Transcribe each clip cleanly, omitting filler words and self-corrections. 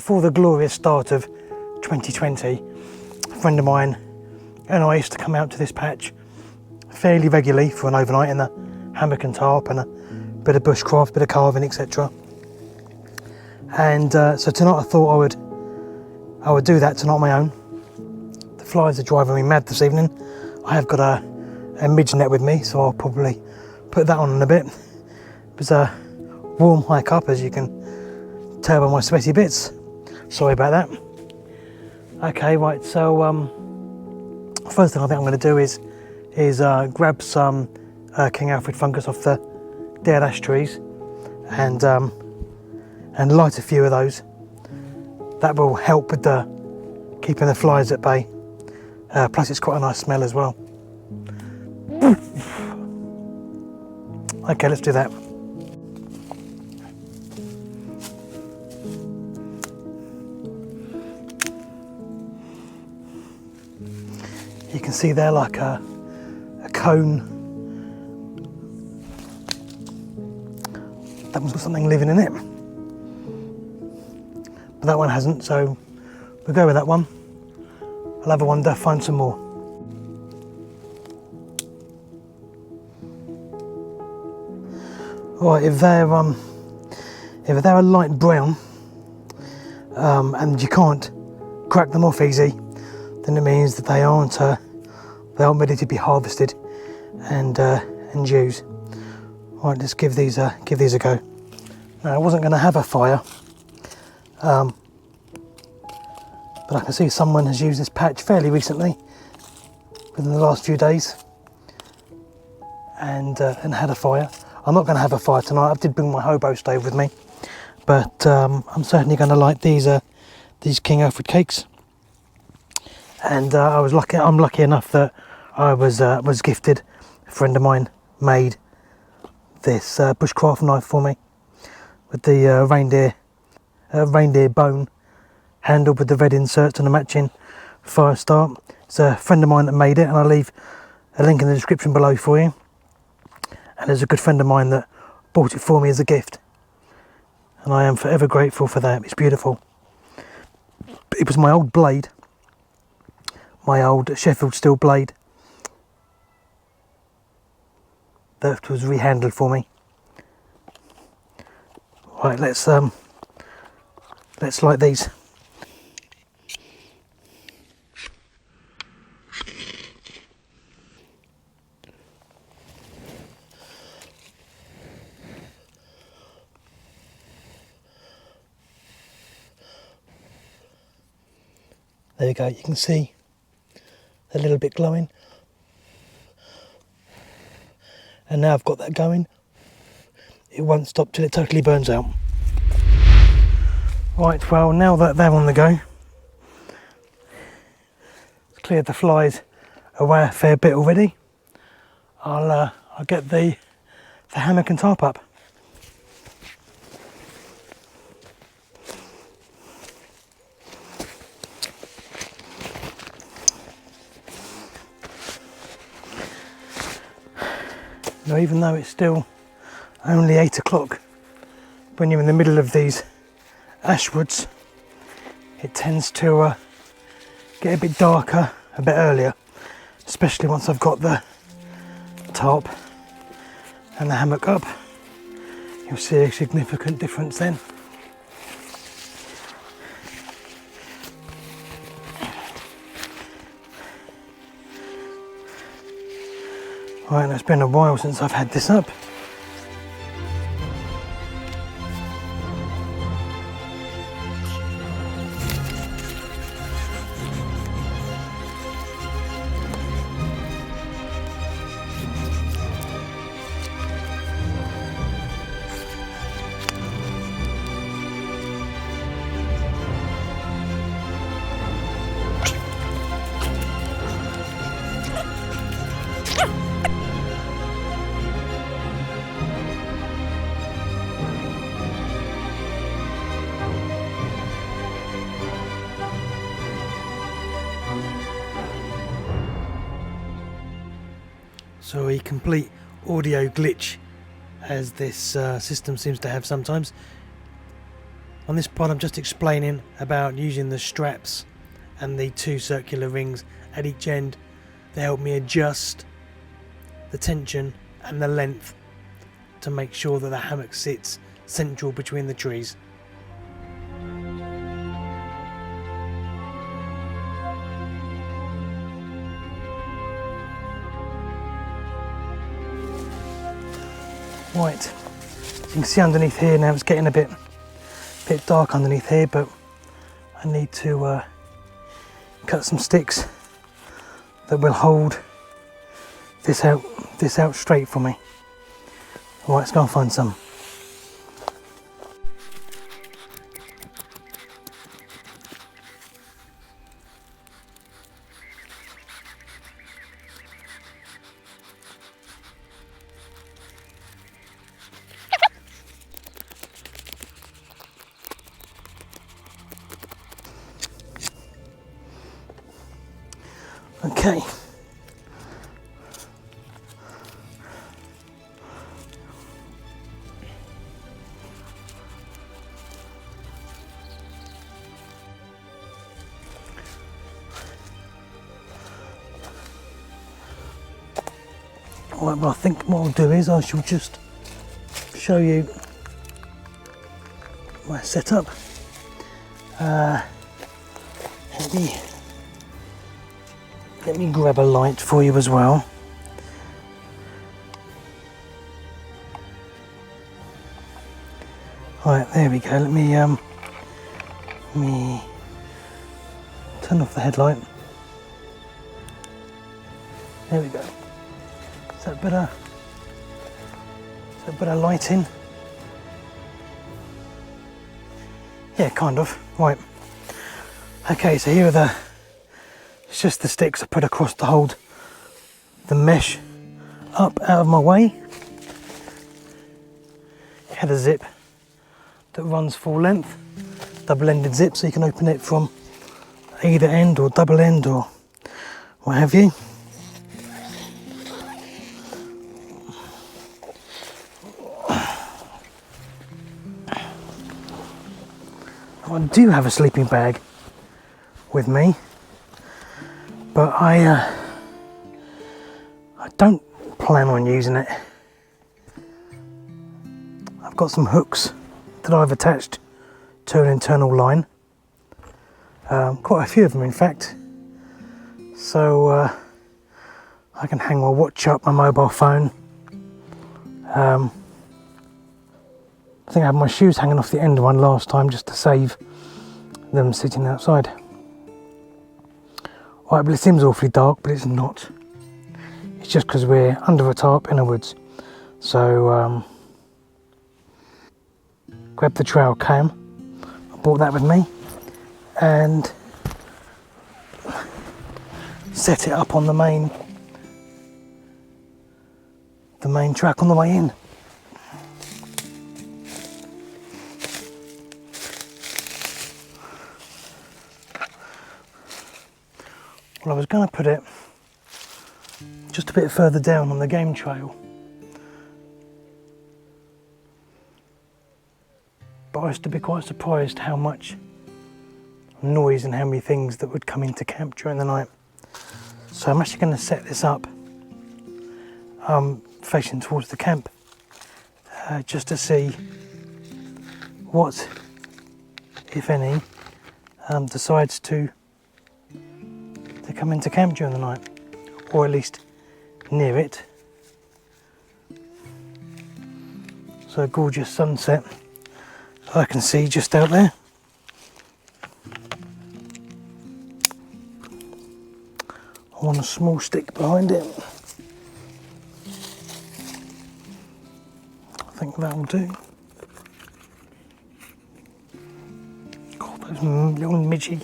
before the glorious start of 2020, a friend of mine and I used to come out to this patch fairly regularly for an overnight in the hammock and tarp and a bit of bushcraft, bit of carving, etc. And so tonight I thought I would do that tonight on my own. The flies are driving me mad this evening. I have got a midge net with me, so I'll probably put that on in a bit. It was a warm hike up, as you can tell by my sweaty bits. Sorry about that. Okay, right, so first thing I think I'm going to do is grab some King Alfred fungus off the dead ash trees and light a few of those. That will help with keeping the flies at bay. Plus it's quite a nice smell as well. Okay, let's do that. You can see there like a cone. That one's got something living in it. But that one hasn't, so we'll go with that one. I'll have a wander, find some more. Right, if they're a light brown and you can't crack them off easy, then it means that they aren't ready to be harvested and used. Right, let's give these a go. Now, I wasn't going to have a fire, but I can see someone has used this patch fairly recently, within the last few days, and had a fire. I'm not going to have a fire tonight. I did bring my hobo stove with me, but I'm certainly going to light these King Alfred cakes. And I'm lucky enough that I was gifted. A friend of mine made this bushcraft knife for me with the reindeer bone handle with the red inserts and a matching fire start. It's a friend of mine that made it, and I'll leave a link in the description below for you. And there's a good friend of mine that bought it for me as a gift, and I am forever grateful for that. It's beautiful. It was my old blade, my old Sheffield steel blade, that was rehandled for me. Right, let's light these. There you go, you can see a little bit glowing. And now I've got that going, it won't stop till it totally burns out. Right, well, now that they're on the go, it's cleared the flies away a fair bit already. I'll get the hammock and tarp up. Now, even though it's still only 8 o'clock, when you're in the middle of these ashwoods, it tends to get a bit darker a bit earlier, especially once I've got the tarp and the hammock up. You'll see a significant difference then. Right, it's been a while since I've had this up. So a complete audio glitch, as this system seems to have sometimes. On this pod I'm just explaining about using the straps and the 2 circular rings at each end to help me adjust the tension and the length to make sure that the hammock sits central between the trees. Right, you can see underneath here now it's getting a bit dark underneath here, but I need to cut some sticks that will hold this out straight for me. Right, let's go and find some. Okay. Right, well, I think what I'll do is I shall just show you my setup. Let me grab a light for you as well. Right, there we go. Let me turn off the headlight. There we go. Is that better lighting? Yeah, kind of. Right. Okay, so here are it's just the sticks I put across to hold the mesh up out of my way. It had a zip that runs full length, double-ended zip, so you can open it from either end or double end or what have you. I do have a sleeping bag with me, but I don't plan on using it. I've got some hooks that I've attached to an internal line, quite a few of them in fact, so I can hang my watch up, my mobile phone. I think I had my shoes hanging off the end of one last time just to save them sitting outside. Right, but it seems awfully dark, but it's not. It's just because we're under a tarp in the woods. So grab the trail cam. I brought that with me and set it up on the main track on the way in. Well, I was going to put it just a bit further down on the game trail, but I used to be quite surprised how much noise and how many things that would come into camp during the night. So I'm actually going to set this up facing towards the camp, just to see what, if any, decides to come into camp during the night, or at least near it. So a gorgeous sunset I can see just out there. I want a small stick behind it. I think that will do. God, those little midgy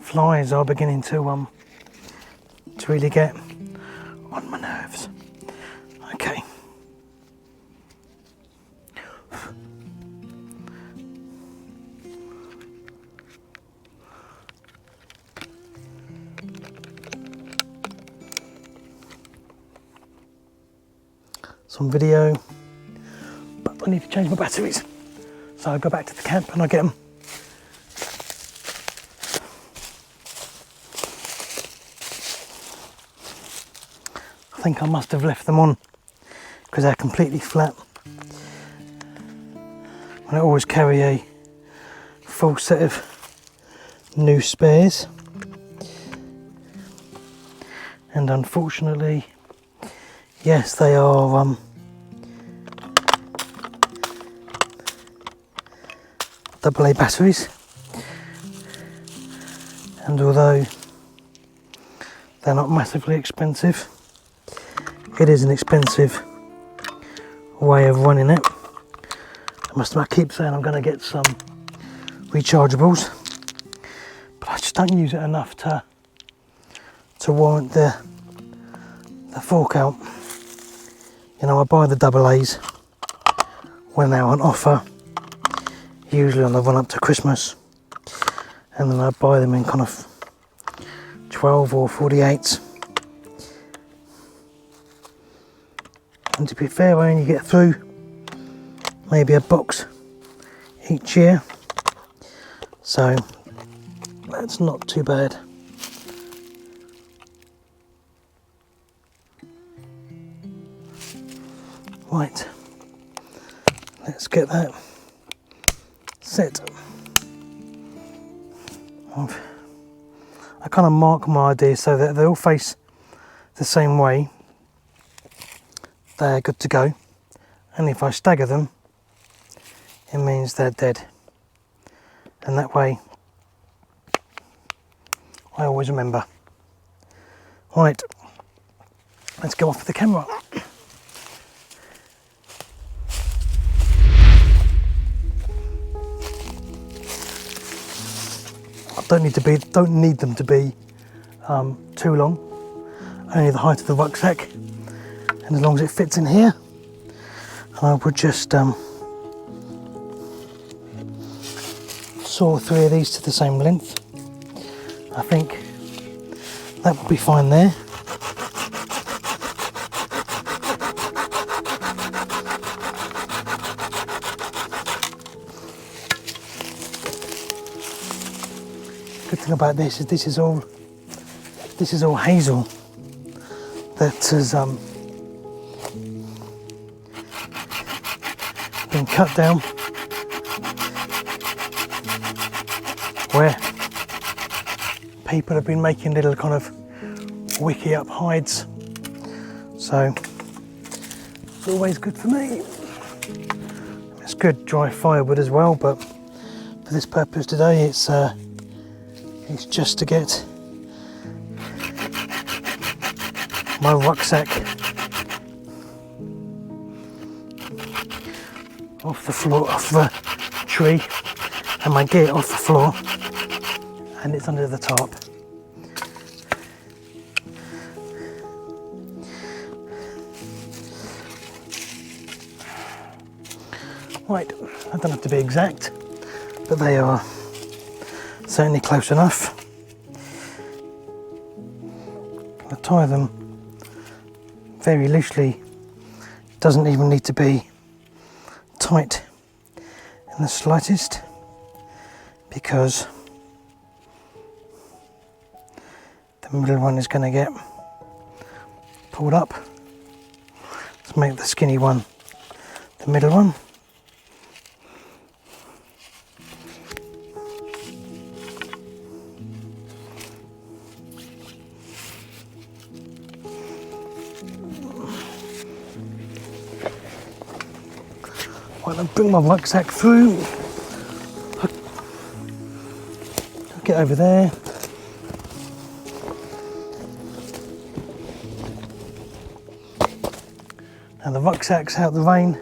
flies are beginning to really get on my nerves. Okay. It's on video, but I need to change my batteries. So I go back to the camp and I get them. I think I must have left them on because they're completely flat. I always carry a full set of new spares, and unfortunately, yes, they are AA batteries, and although they're not massively expensive, it is an expensive way of running it. I keep saying I'm going to get some rechargeables, but I just don't use it enough to warrant the fork out. You know, I buy the AA's when they're on offer, usually on the run up to Christmas, and then I buy them in kind of 12 or 48s. And to be fair, I only get through maybe a box each year, so that's not too bad. Right, let's get that set. I kind of mark my ideas so that they all face the same way. They're good to go, and if I stagger them, it means they're dead, and that way I always remember. Right, let's go off with the camera. Don't need them to be too long, only the height of the rucksack, and as long as it fits in here, I would just saw 3 of these to the same length. I think that would be fine there. Good thing about this is this is all hazel that has been cut down where people have been making little kind of wicky up hides, so it's always good for me. It's good dry firewood as well, but for this purpose today it's just to get my rucksack off the floor, off the tree, and my gear off the floor, and it's under the tarp. Right, I don't have to be exact, but they are certainly close enough. I tie them very loosely, doesn't even need to be tight in the slightest, because the middle one is going to get pulled up. Let's make the skinny one the middle one. I'll bring my rucksack through. I'll get over there. Now the rucksack's out the rain.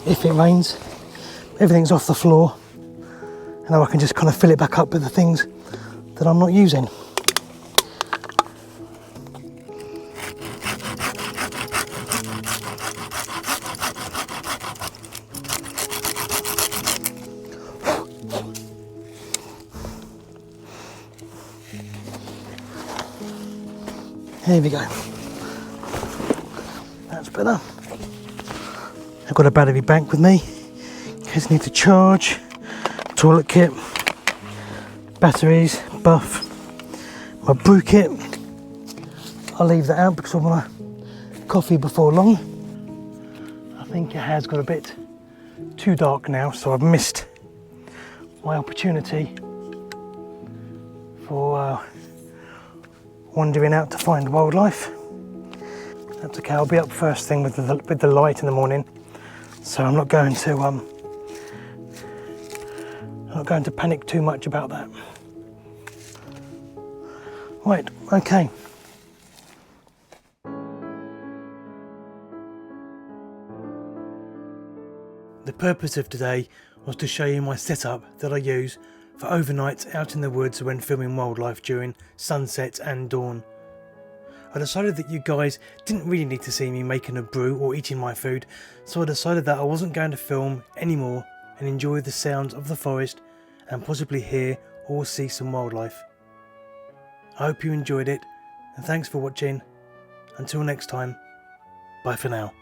If it rains, everything's off the floor. And now I can just kind of fill it back up with the things that I'm not using. There we go. That's better. I've got a battery bank with me in case I need to charge. Toilet kit, batteries, buff, my brew kit, I'll leave that out because I want a coffee before long. I think it has got a bit too dark now, so I've missed my opportunity for wandering out to find wildlife. That's okay, I'll be up first thing with the light in the morning, so I'm not going to panic too much about that. Right, okay. The purpose of today was to show you my setup that I use for overnights out in the woods when filming wildlife during sunset and dawn. I decided that you guys didn't really need to see me making a brew or eating my food, so I decided that I wasn't going to film anymore and enjoy the sounds of the forest and possibly hear or see some wildlife. I hope you enjoyed it, and thanks for watching. Until next time, bye for now.